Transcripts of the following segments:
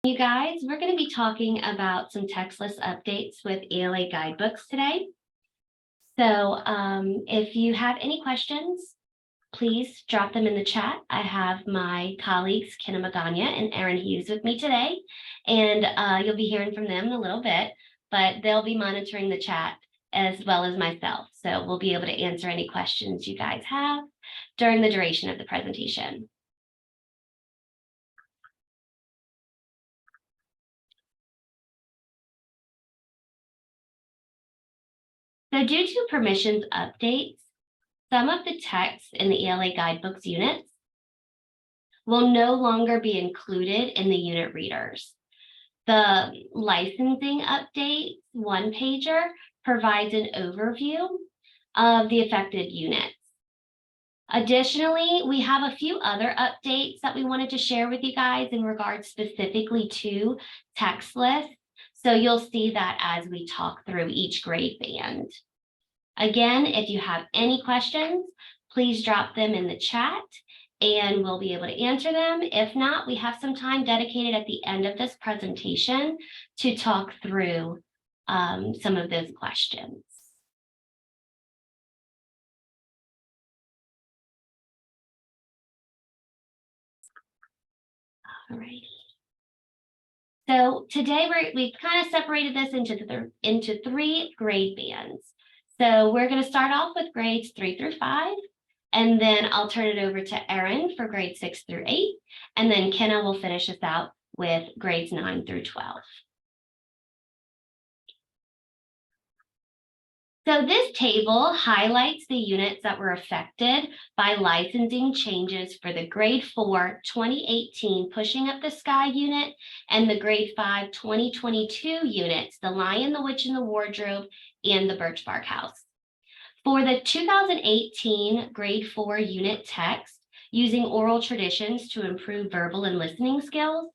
You guys, we're going to be talking about some text list updates with ELA Guidebooks today. So if you have any questions, please drop them in the chat. I have my colleagues, Kenna Magana and Erin Hughes with me today, and you'll be hearing from them in a little bit, but they'll be monitoring the chat as well as myself. So we'll be able to answer any questions you guys have during the duration of the presentation. So due to permissions updates, some of the text in the ELA Guidebooks units will no longer be included in the unit readers. The licensing updates one-pager provides an overview of the affected units. Additionally, we have a few other updates that we wanted to share with you guys in regards specifically to text lists. So you'll see that as we talk through each grade band. Again, if you have any questions, please drop them in the chat and we'll be able to answer them. If not, we have some time dedicated at the end of this presentation to talk through some of those questions. All righty. So today we've kind of separated this into three grade bands. So we're going to start off with grades 3 through 5, and then I'll turn it over to Erin for grades 6 through 8, and then Kenna will finish us out with grades 9 through 12. So this table highlights the units that were affected by licensing changes for the grade 4 2018 Pushing Up the Sky unit and the grade 5 2022 units, The Lion, the Witch, and the Wardrobe, and the Birch Bark House. For the 2018 grade 4 unit text, using oral traditions to improve verbal and listening skills,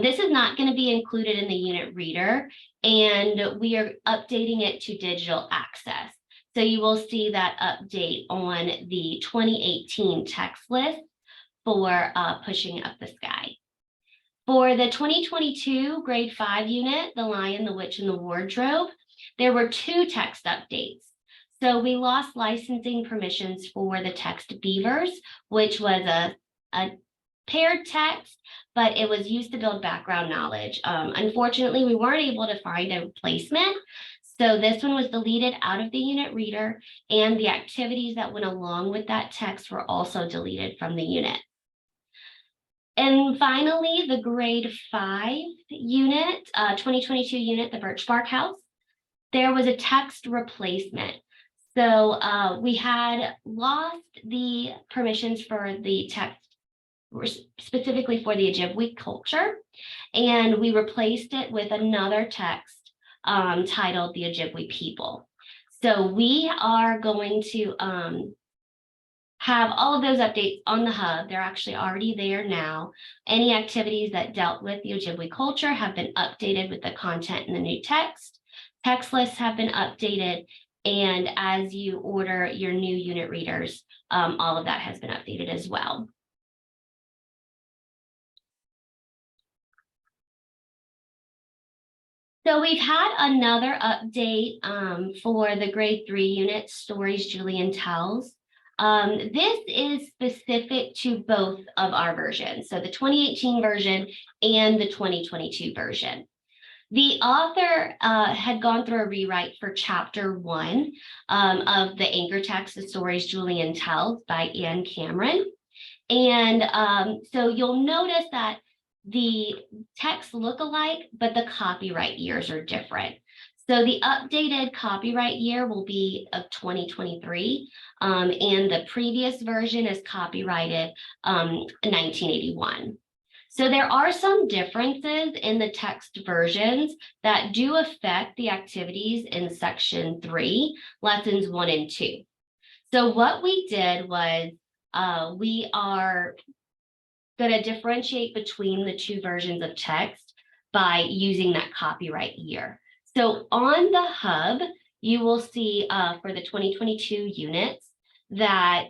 this is not going to be included in the unit reader, and we are updating it to digital access. So you will see that update on the 2018 text list for Pushing Up the Sky. For the 2022 grade 5 unit, The Lion, the Witch, and the Wardrobe, there were 2 text updates. So we lost licensing permissions for the text Beavers, which was a paired text, but it was used to build background knowledge. Unfortunately, we weren't able to find a replacement. So this one was deleted out of the unit reader, and the activities that went along with that text were also deleted from the unit. And finally, the grade 5 unit, 2022 unit, the Birch Bark House, there was a text replacement. So we had lost the permissions for the text specifically for the Ojibwe culture, and we replaced it with another text titled the Ojibwe people. So we are going to have all of those updates on the hub. They're actually already there now. Any activities that dealt with the Ojibwe culture have been updated with the content in the new text. Text lists have been updated, and as you order your new unit readers, all of that has been updated as well. So we've had another update for the grade 3 unit, Stories Julian Tells. This is specific to both of our versions, so the 2018 version and the 2022 version. The author had gone through a rewrite for chapter 1 of the anchor text, The Stories Julian Tells by Anne Cameron. And so you'll notice that the texts look alike, but the copyright years are different. So the updated copyright year will be of 2023, and the previous version is copyrighted 1981. So there are some differences in the text versions that do affect the activities in section 3, lessons 1 and 2. So what we did was we are going to differentiate between the 2 versions of text by using that copyright year. So on the hub, you will see for the 2022 units that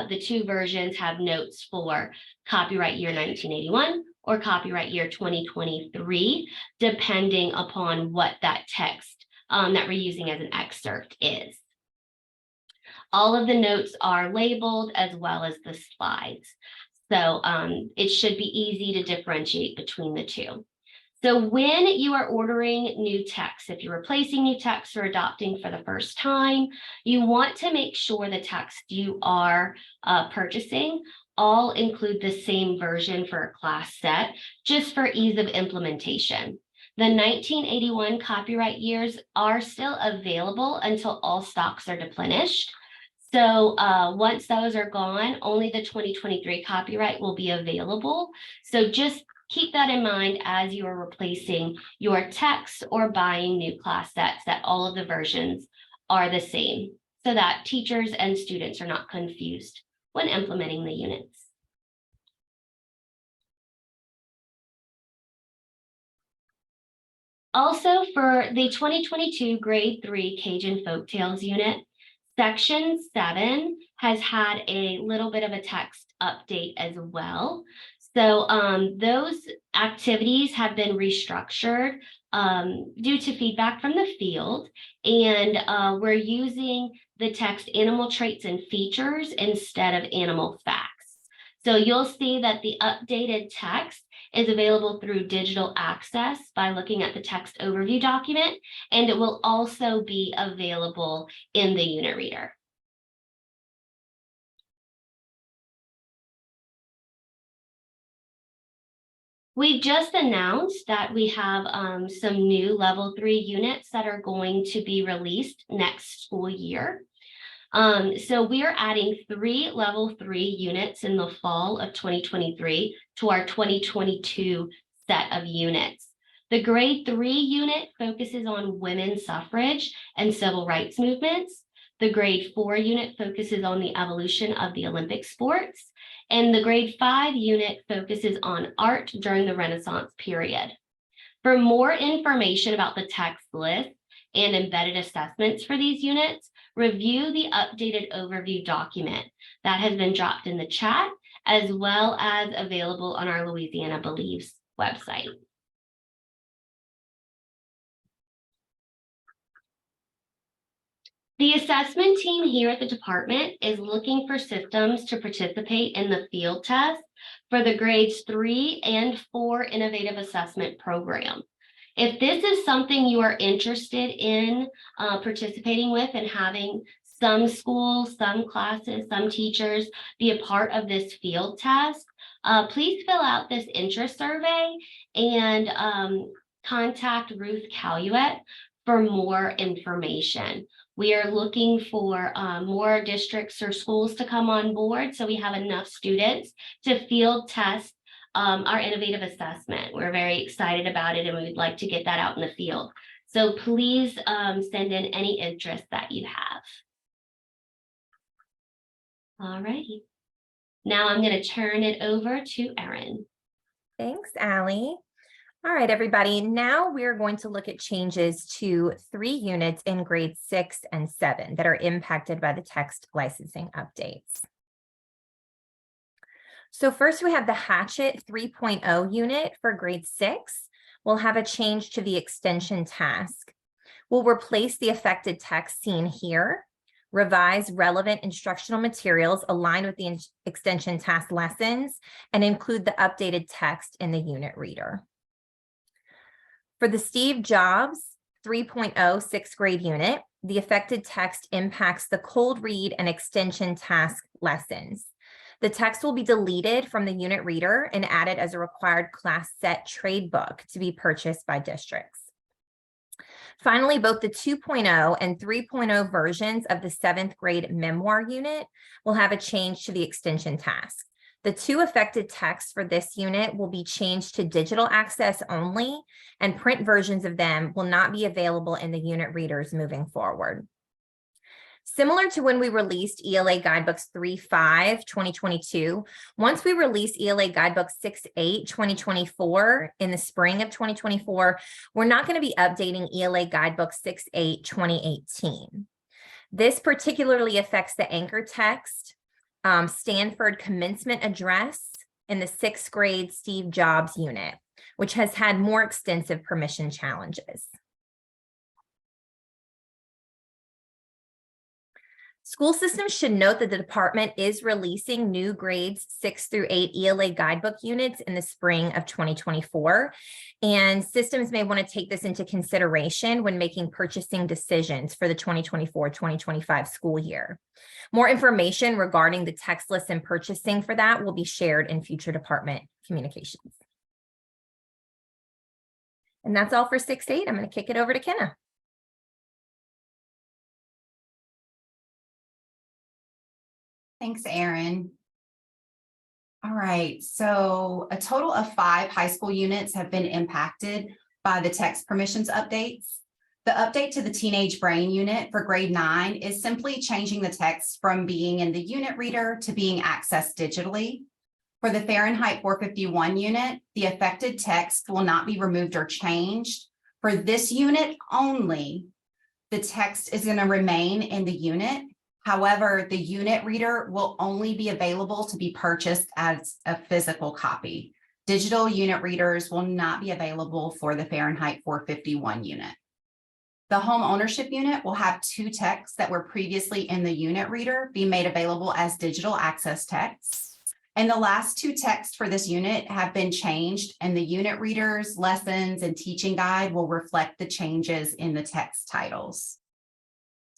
the 2 versions have notes for copyright year 1981 or copyright year 2023, depending upon what that text that we're using as an excerpt is. All of the notes are labeled as well as the slides. So it should be easy to differentiate between the two. So when you are ordering new text, if you're replacing new text or adopting for the first time, you want to make sure the text you are purchasing all include the same version for a class set, just for ease of implementation. The 1981 copyright years are still available until all stocks are replenished. So once those are gone, only the 2023 copyright will be available. So just keep that in mind as you are replacing your text or buying new class sets, that all of the versions are the same, so that teachers and students are not confused when implementing the units. Also, for the 2022 Grade 3 Cajun Folktales unit, Section 7 has had a little bit of a text update as well. So those activities have been restructured due to feedback from the field, and we're using the text animal traits and features instead of animal facts. So you'll see that the updated text is available through digital access by looking at the text overview document, and it will also be available in the unit reader. We just announced that we have some new level 3 units that are going to be released next school year. So we are adding 3 level 3 units in the fall of 2023 to our 2022 set of units. The grade 3 unit focuses on women's suffrage and civil rights movements. The grade 4 unit focuses on the evolution of the Olympic sports. And the grade 5 unit focuses on art during the Renaissance period. For more information about the text list and embedded assessments for these units, review the updated overview document that has been dropped in the chat, as well as available on our Louisiana Believes website. The assessment team here at the department is looking for systems to participate in the field test for the grades 3 and 4 innovative assessment program. If this is something you are interested in participating with and having some schools, some classes, some teachers be a part of this field test, please fill out this interest survey and contact Ruth Caluet for more information. We are looking for more districts or schools to come on board, so we have enough students to field test our innovative assessment. We're very excited about it, and we would like to get that out in the field. So please send in any interest that you have. All righty. Now I'm going to turn it over to Erin. Thanks, Allie. All right, everybody. Now we're going to look at changes to 3 units in grade 6 and 7 that are impacted by the text licensing updates. So first we have the Hatchet 3.0 unit for grade 6. We'll have a change to the extension task. We'll replace the affected text seen here, revise relevant instructional materials aligned with the extension task lessons, and include the updated text in the unit reader. For the Steve Jobs 3.0 6th grade unit, the affected text impacts the cold read and extension task lessons. The text will be deleted from the unit reader and added as a required class set trade book to be purchased by districts. Finally, both the 2.0 and 3.0 versions of the 7th grade memoir unit will have a change to the extension task. The 2 affected texts for this unit will be changed to digital access only, and print versions of them will not be available in the unit readers moving forward. Similar to when we released ELA Guidebooks 3.5 2022, once we release ELA Guidebooks 6.8 2024 in the spring of 2024, we're not going to be updating ELA Guidebook 6.8 2018. This particularly affects the anchor text, Stanford commencement address, in the 6th grade Steve Jobs unit, which has had more extensive permission challenges. School systems should note that the department is releasing new grades 6 through 8 ELA guidebook units in the spring of 2024. And systems may want to take this into consideration when making purchasing decisions for the 2024-2025 school year. More information regarding the text list and purchasing for that will be shared in future department communications. And that's all for 6-8. I'm going to kick it over to Kenna. Thanks, Erin. All right, so a total of 5 high school units have been impacted by the text permissions updates. The update to the teenage brain unit for grade 9 is simply changing the text from being in the unit reader to being accessed digitally. For the Fahrenheit 451 unit, the affected text will not be removed or changed. For this unit only, the text is going to remain in the unit. However, the unit reader will only be available to be purchased as a physical copy. Digital unit readers will not be available for the Fahrenheit 451 unit. The home ownership unit will have 2 texts that were previously in the unit reader be made available as digital access texts. And the last 2 texts for this unit have been changed, and the unit readers, lessons, and teaching guide will reflect the changes in the text titles.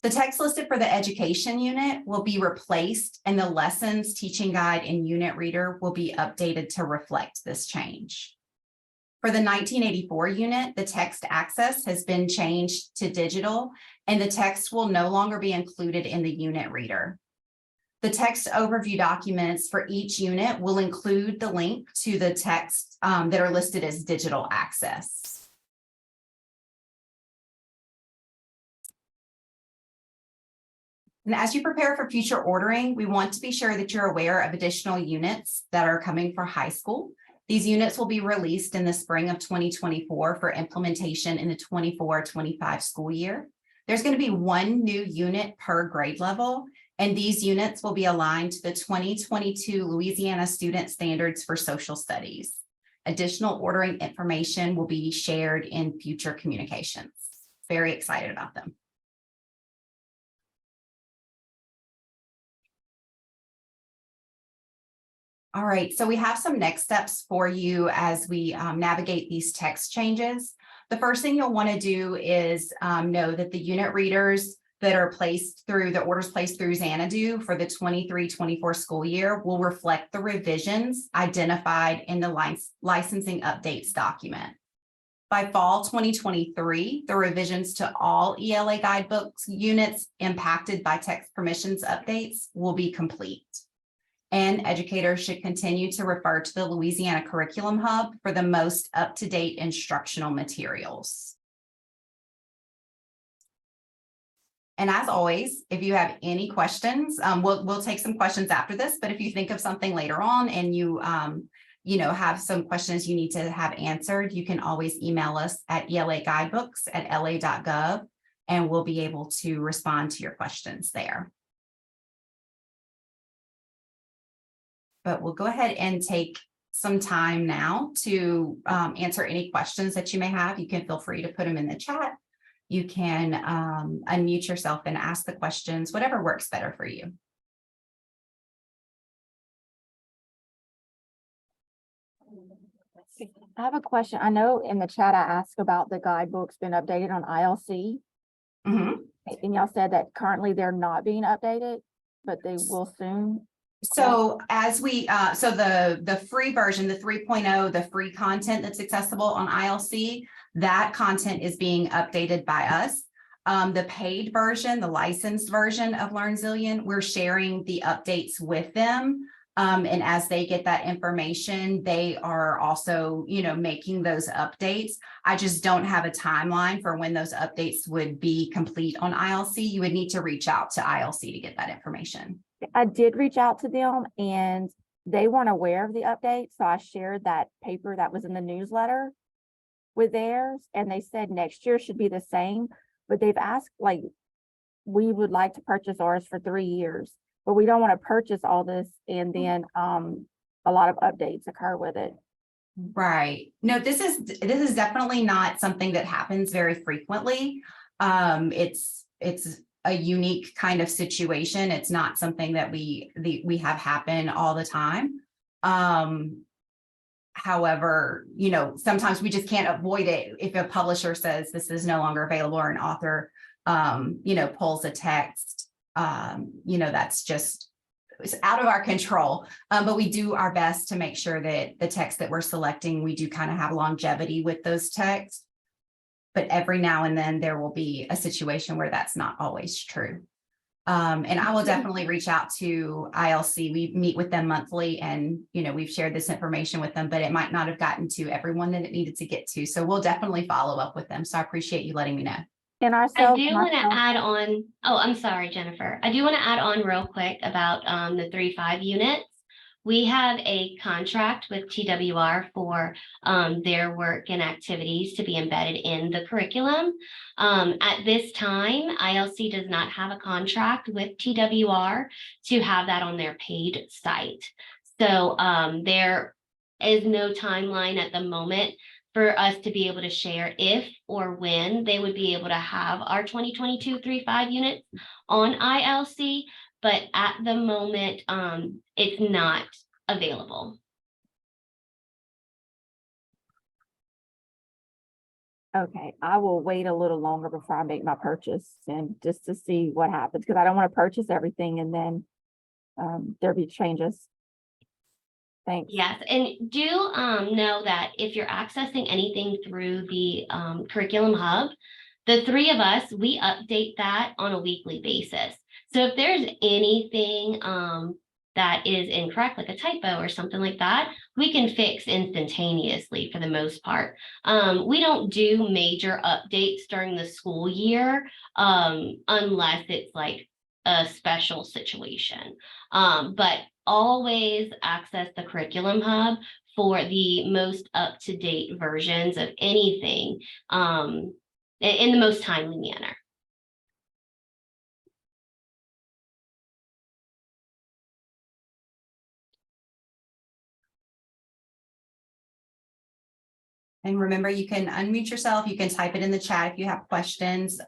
The text listed for the education unit will be replaced, and the lessons, teaching guide, and unit reader will be updated to reflect this change. For the 1984 unit, the text access has been changed to digital, and the text will no longer be included in the unit reader. The text overview documents for each unit will include the link to the text that are listed as digital access. And as you prepare for future ordering, we want to be sure that you're aware of additional units that are coming for high school. These units will be released in the spring of 2024 for implementation in the 24-25 school year. There's going to be 1 new unit per grade level, and these units will be aligned to the 2022 Louisiana Student Standards for Social Studies. Additional ordering information will be shared in future communications. Very excited about them. All right, so we have some next steps for you as we navigate these text changes. The first thing you'll want to do is know that the unit readers that are placed through the orders placed through Xanadu for the 23-24 school year will reflect the revisions identified in the licensing updates document. By fall 2023, the revisions to all ELA guidebooks units impacted by text permissions updates will be complete. And educators should continue to refer to the Louisiana Curriculum Hub for the most up-to-date instructional materials. And as always, if you have any questions, we'll take some questions after this, but if you think of something later on and you have some questions you need to have answered, you can always email us at elaguidebooks@la.gov, and we'll be able to respond to your questions there. But we'll go ahead and take some time now to answer any questions that you may have. You can feel free to put them in the chat. You can unmute yourself and ask the questions, whatever works better for you. I have a question. I know in the chat I asked about the guidebooks being updated on ILC. Mm-hmm. And y'all said that currently they're not being updated, but they will soon. So as we, so the free version, the 3.0, the free content that's accessible on ILC, that content is being updated by us. The paid version, the licensed version of LearnZillion, we're sharing the updates with them. And as they get that information, they are also, making those updates. I just don't have a timeline for when those updates would be complete on ILC. You would need to reach out to ILC to get that information. I did reach out to them and they weren't aware of the update. So I shared that paper that was in the newsletter with theirs, and they said next year should be the same, but they've asked, we would like to purchase ours for 3 years, but we don't want to purchase all this and then a lot of updates occur with it. Right. No, this is definitely not something that happens very frequently. It's a unique kind of situation. It's not something that we have happen all the time. However, you know, sometimes we just can't avoid it. If a publisher says this is no longer available, or an author, you know, pulls a text, you know, that's just, it's out of our control. But we do our best to make sure that the text that we're selecting, we do kind of have longevity with those texts. But every now and then there will be a situation where that's not always true. And I will definitely reach out to ILC. We meet with them monthly, and, you know, we've shared this information with them, but it might not have gotten to everyone that it needed to get to. So we'll definitely follow up with them. So I appreciate you letting me know. And I ourselves, do want to myself- add on, oh, I'm sorry, Jennifer. I do want to add on real quick about the 3-5 units. We have a contract with TWR for their work and activities to be embedded in the curriculum. At this time, ILC does not have a contract with TWR to have that on their paid site. So there is no timeline at the moment for us to be able to share if or when they would be able to have our 2022 3-5 units on ILC, but at the moment, it's not available. okay, I will wait a little longer before I make my purchase, and just to see what happens, because I don't want to purchase everything and then there be changes. Thanks. Yes, and do know that if you're accessing anything through the curriculum hub, the three of us, we update that on a weekly basis. So if there's anything that is incorrect, like a typo or something like that, we can fix instantaneously for the most part. We don't do major updates during the school year unless it's like a special situation. But always access the curriculum hub for the most up-to-date versions of anything in the most timely manner. And remember, you can unmute yourself. You can type it in the chat if you have questions.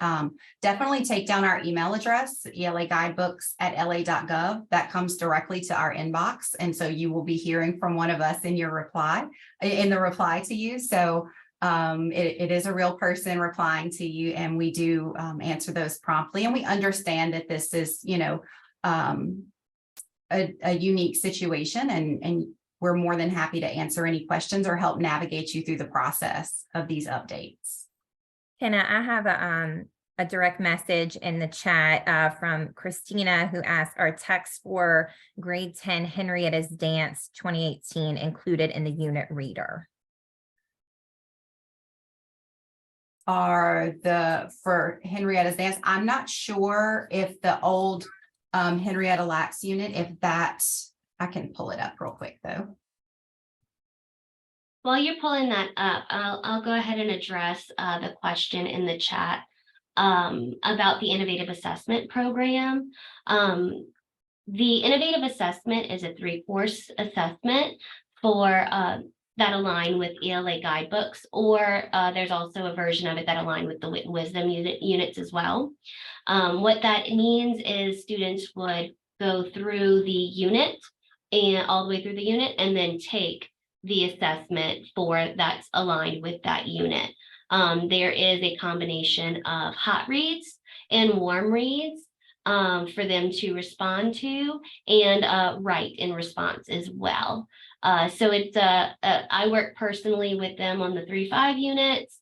Definitely take down our email address, elaguidebooks@la.gov. That comes directly to our inbox. And so you will be hearing from one of us in the reply to you. So it is a real person replying to you, and we do answer those promptly. And we understand that this is, you know, a unique situation, and we're more than happy to answer any questions or help navigate you through the process of these updates. Kenna, I have a direct message in the chat from Christina, who asked, are texts for grade 10 Henrietta's Dance 2018 included in the unit reader? For Henrietta's Dance, I'm not sure if the old Henrietta Lacks unit, if that, I can pull it up real quick though. While you're pulling that up, I'll go ahead and address the question in the chat about the Innovative Assessment Program. The Innovative Assessment is a 3-course assessment for that align with ELA guidebooks, or there's also a version of it that align with the Wit and Wisdom units as well. What that means is students would go through the unit and all the way through the unit, and then take the assessment for that's aligned with that unit. There is a combination of hot reads and warm reads for them to respond to, and write in response as well. So it's I work personally with them on the 3-5 units.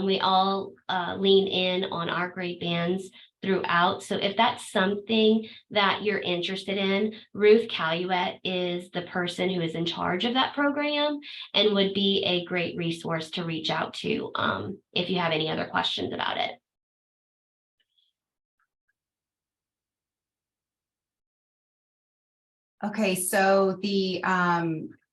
We all lean in on our grade bands throughout. So if that's something that you're interested in, Ruth Caluette is the person who is in charge of that program and would be a great resource to reach out to if you have any other questions about it. Okay, so the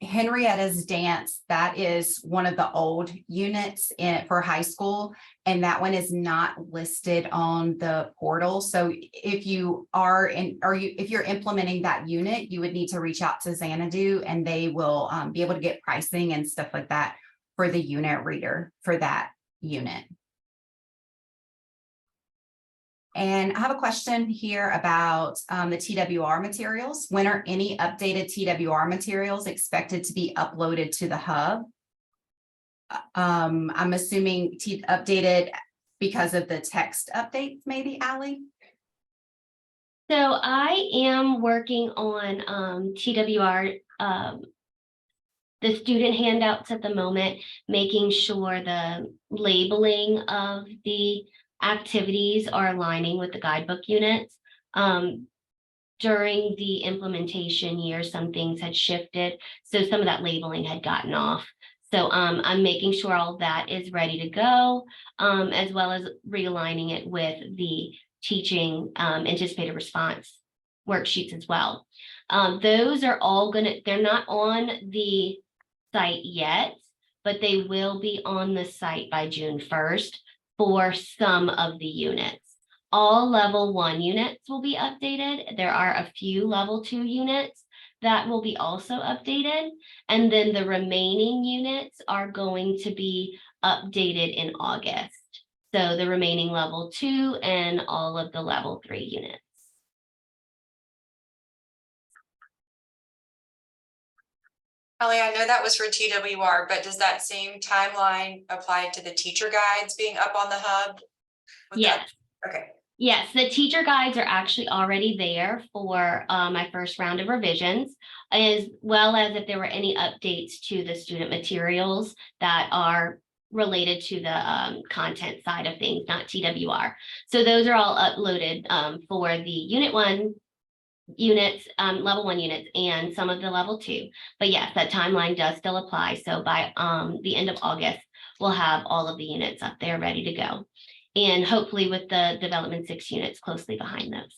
Henrietta's dance, that is one of the old units for high school, and that one is not listed on the portal. So if you are if you're implementing that unit, you would need to reach out to Xanadu, and they will be able to get pricing and stuff like that for the unit reader for that unit. And I have a question here about the TWR materials. When are any updated TWR materials expected to be uploaded to the hub? I'm assuming updated because of the text updates, maybe, Allie? So I am working on TWR, the student handouts at the moment, making sure the labeling of the activities are aligning with the guidebook units. During the implementation year, some things had shifted, so some of that labeling had gotten off. So I'm making sure all of that is ready to go, as well as realigning it with the teaching anticipated response worksheets as well. Those are all they're not on the site yet, but they will be on the site by June 1st for some of the units. All level 1 units will be updated. There are a few level 2 units that will be also updated. And then the remaining units are going to be updated in August. So the remaining level 2 and all of the level 3 units. Ellie, I know that was for TWR, but does that same timeline apply to the teacher guides being up on the hub? Yes. Okay. Yes, the teacher guides are actually already there for my first round of revisions, as well as if there were any updates to the student materials that are related to the content side of things, not TWR. So those are all uploaded for the Unit 1 units, level 1 units, and some of the level 2. But yes, that timeline does still apply. So by the end of August, we'll have all of the units up there ready to go. And hopefully with the development 6 units closely behind those.